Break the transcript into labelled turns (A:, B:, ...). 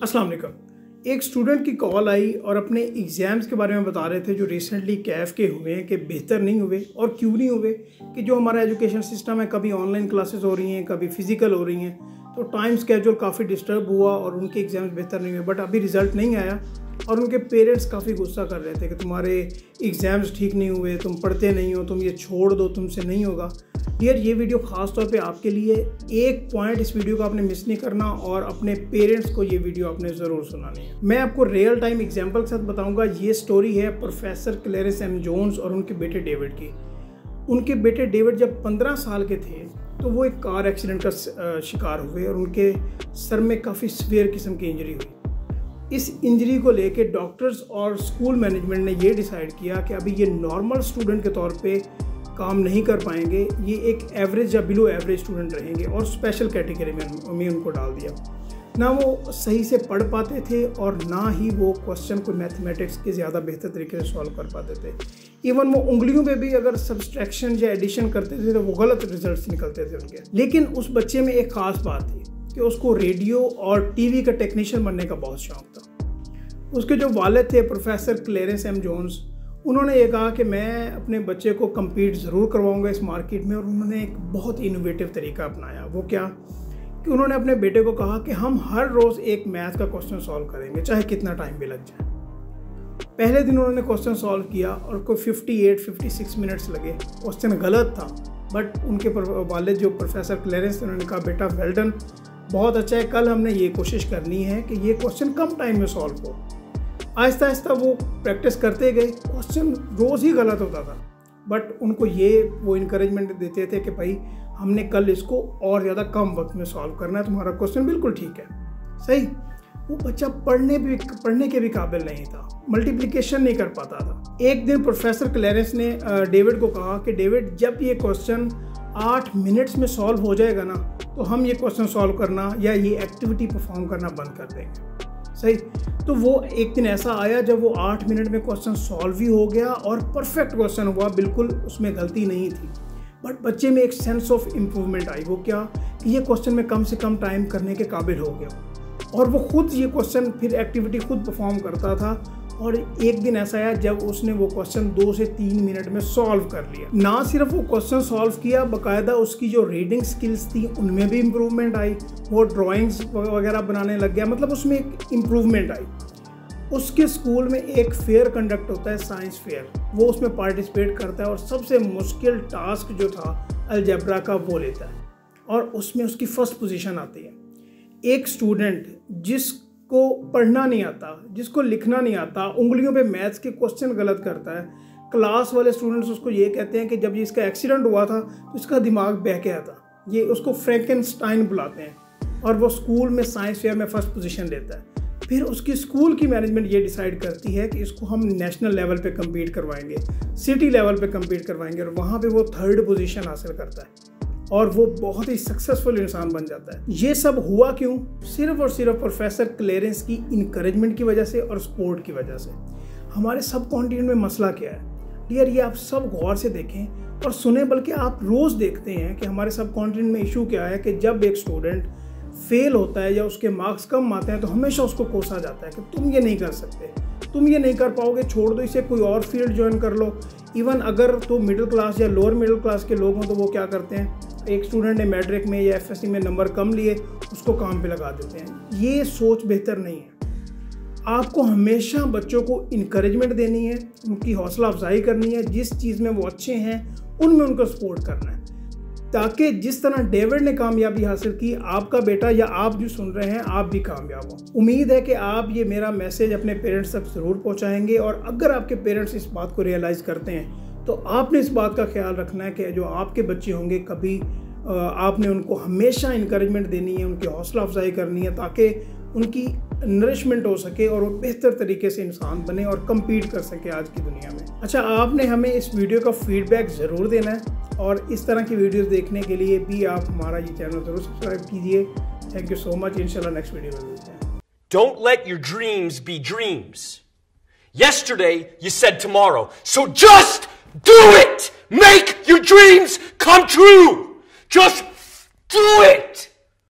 A: अस्सलाम वालेकुम। एक स्टूडेंट की कॉल आई और अपने एग्ज़ाम्स के बारे में बता रहे थे जो रिसेंटली कैफ के हुए हैं कि बेहतर नहीं हुए। और क्यों नहीं हुए कि जो हमारा एजुकेशन सिस्टम है, कभी ऑनलाइन क्लासेस हो रही हैं, कभी फ़िज़िकल हो रही हैं, तो टाइम स्केड्यूल काफ़ी डिस्टर्ब हुआ और उनके एग्ज़ाम्स बेहतर नहीं हुए। बट अभी रिज़ल्ट नहीं आया और उनके पेरेंट्स काफ़ी गुस्सा कर रहे थे कि तुम्हारे एग्ज़ाम्स ठीक नहीं हुए, तुम पढ़ते नहीं हो, तुम ये छोड़ दो, तुमसे नहीं होगा। डियर, ये वीडियो ख़ास तौर पे आपके लिए। एक पॉइंट इस वीडियो को आपने मिस नहीं करना और अपने पेरेंट्स को ये वीडियो आपने ज़रूर सुनानी है। मैं आपको रियल टाइम एग्जांपल के साथ बताऊंगा। ये स्टोरी है प्रोफेसर क्लेरेंस एम जोन्स और उनके बेटे डेविड की। उनके बेटे डेविड जब 15 साल के थे तो वो एक कार एक्सीडेंट का शिकार हुए और उनके सर में काफ़ी सीवियर किस्म की इंजरी हुई। इस इंजरी को लेके डॉक्टर्स और स्कूल मैनेजमेंट ने ये डिसाइड किया कि अभी ये नॉर्मल स्टूडेंट के तौर पे काम नहीं कर पाएंगे, ये एक एवरेज या बिलो एवरेज स्टूडेंट रहेंगे और स्पेशल कैटेगरी में उनको डाल दिया। ना वो सही से पढ़ पाते थे और ना ही वो क्वेश्चन को मैथमेटिक्स के ज़्यादा बेहतर तरीके से सॉल्व कर पाते थे। इवन वो उंगलियों पे भी अगर सब्सट्रैक्शन या एडिशन करते थे तो वो गलत रिजल्ट्स निकलते थे उनके। लेकिन उस बच्चे में एक ख़ास बात थी कि उसको रेडियो और टीवी का टेक्नीशियन बनने का बहुत शौक था। उसके जो वालिद थे प्रोफेसर क्लेरेंस एम जोन्स, उन्होंने ये कहा कि मैं अपने बच्चे को कम्पीट ज़रूर करवाऊंगा इस मार्केट में। और उन्होंने एक बहुत इनोवेटिव तरीका अपनाया। वो क्या कि उन्होंने अपने बेटे को कहा कि हम हर रोज़ एक मैथ का क्वेश्चन सॉल्व करेंगे, चाहे कितना टाइम भी लग जाए। पहले दिन उन्होंने क्वेश्चन सॉल्व किया और कोई 58-56 मिनट्स लगे। क्वेश्चन गलत था, बट उनके वालिद जो प्रोफेसर क्लेरेंस थे उन्होंने कहा बेटा वेल डन, बहुत अच्छा है, कल हमने ये कोशिश करनी है कि ये क्वेश्चन कम टाइम में सॉल्व हो। आहिस्ता आहिस्ता वो प्रैक्टिस करते गए। क्वेश्चन रोज़ ही गलत होता था, बट उनको वो इनकरेजमेंट देते थे कि भाई हमने कल इसको और ज़्यादा कम वक्त में सॉल्व करना है, तुम्हारा क्वेश्चन बिल्कुल ठीक है, सही। वो बच्चा पढ़ने के भी काबिल नहीं था, मल्टीप्लिकेशन नहीं कर पाता था। एक दिन प्रोफेसर क्लेरेंस ने डेविड को कहा कि डेविड, जब ये क्वेश्चन 8 मिनट्स में सॉल्व हो जाएगा ना, तो हम ये क्वेश्चन सॉल्व करना या ये एक्टिविटी परफॉर्म करना बंद कर देंगे, सही। तो वो एक दिन ऐसा आया जब वो 8 मिनट में क्वेश्चन सॉल्व ही हो गया और परफेक्ट क्वेश्चन हुआ, बिल्कुल उसमें गलती नहीं थी। बट बच्चे में एक सेंस ऑफ इम्प्रूवमेंट आई। वो क्या कि ये क्वेश्चन में कम से कम टाइम करने के काबिल हो गया और वो खुद ये क्वेश्चन फिर एक्टिविटी खुद परफॉर्म करता था। और एक दिन ऐसा आया जब उसने वो क्वेश्चन 2 से 3 मिनट में सॉल्व कर लिया। ना सिर्फ वो क्वेश्चन सॉल्व किया, बाकायदा उसकी जो रीडिंग स्किल्स थी उनमें भी इम्प्रूवमेंट आई। वो ड्राइंग्स वगैरह बनाने लग गया, मतलब उसमें एक इम्प्रूवमेंट आई। उसके स्कूल में एक फेयर कंडक्ट होता है, साइंस फेयर, वो उसमें पार्टिसिपेट करता है और सबसे मुश्किल टास्क जो था अलजेब्रा का वो लेता है और उसमें उसकी फर्स्ट पोजीशन आती है। एक स्टूडेंट जिसको पढ़ना नहीं आता, जिसको लिखना नहीं आता, उंगलियों पे मैथ्स के क्वेश्चन गलत करता है, क्लास वाले स्टूडेंट्स उसको ये कहते हैं कि जब इसका एक्सीडेंट हुआ था तो इसका दिमाग बह गया था। ये उसको फ्रैंकेनस्टाइन बुलाते हैं और वो स्कूल में साइंस फेयर में फर्स्ट पोजीशन लेता है। फिर उसकी स्कूल की मैनेजमेंट ये डिसाइड करती है कि इसको हम नेशनल लेवल पे कम्पीट करवाएंगे, सिटी लेवल पे कम्पीट करवाएंगे और वहाँ पे वो 3rd पोजीशन हासिल करता है और वो बहुत ही सक्सेसफुल इंसान बन जाता है। ये सब हुआ क्यों? सिर्फ और सिर्फ प्रोफेसर क्लेरेंस की इनकरेजमेंट की वजह से और सपोर्ट की वजह से। हमारे सब कॉन्टिनेंट में मसला क्या है डियर, ये आप सब गौर से देखें और सुने, बल्कि आप रोज़ देखते हैं कि हमारे सब कॉन्टिनेंट में इशू क्या है कि जब एक स्टूडेंट फेल होता है या उसके मार्क्स कम आते हैं तो हमेशा उसको कोसा जाता है कि तुम ये नहीं कर सकते, तुम ये नहीं कर पाओगे, छोड़ दो इसे, कोई और फील्ड ज्वाइन कर लो। इवन अगर तो मिडिल क्लास या लोअर मिडिल क्लास के लोग हों तो वो क्या करते हैं, एक स्टूडेंट ने मैट्रिक में या एफएससी में नंबर कम लिए, उसको काम पे लगा देते हैं। ये सोच बेहतर नहीं है। आपको हमेशा बच्चों को इनकरेजमेंट देनी है, उनकी हौसला अफजाई करनी है, जिस चीज़ में वो अच्छे हैं उनमें उनको सपोर्ट करना है, ताकि जिस तरह डेविड ने कामयाबी हासिल की, आपका बेटा या आप जो सुन रहे हैं आप भी कामयाब हो। उम्मीद है कि आप ये मेरा मैसेज अपने पेरेंट्स तक ज़रूर पहुंचाएंगे और अगर आपके पेरेंट्स इस बात को रियलाइज़ करते हैं तो आपने इस बात का ख्याल रखना है कि जो आपके बच्चे होंगे कभी आपने उनको हमेशा इनकरेजमेंट देनी है, उनकी हौसला अफजाई करनी है, ताकि उनकी नरिशमेंट हो सके और वो बेहतर तरीके से इंसान बने और कम्पीट कर सके आज की दुनिया में। अच्छा, आपने हमें इस वीडियो का फीडबैक ज़रूर देना है और इस तरह की वीडियोस देखने के लिए भी आप हमारा ये चैनल ज़रूर सब्सक्राइब कीजिए। Thank you so much. इंशाल्लाह नेक्स्ट वीडियो में मिलते हैं।
B: Don't let your dreams be dreams. Yesterday you said tomorrow, so just do it! Make your dreams come true! Just do it!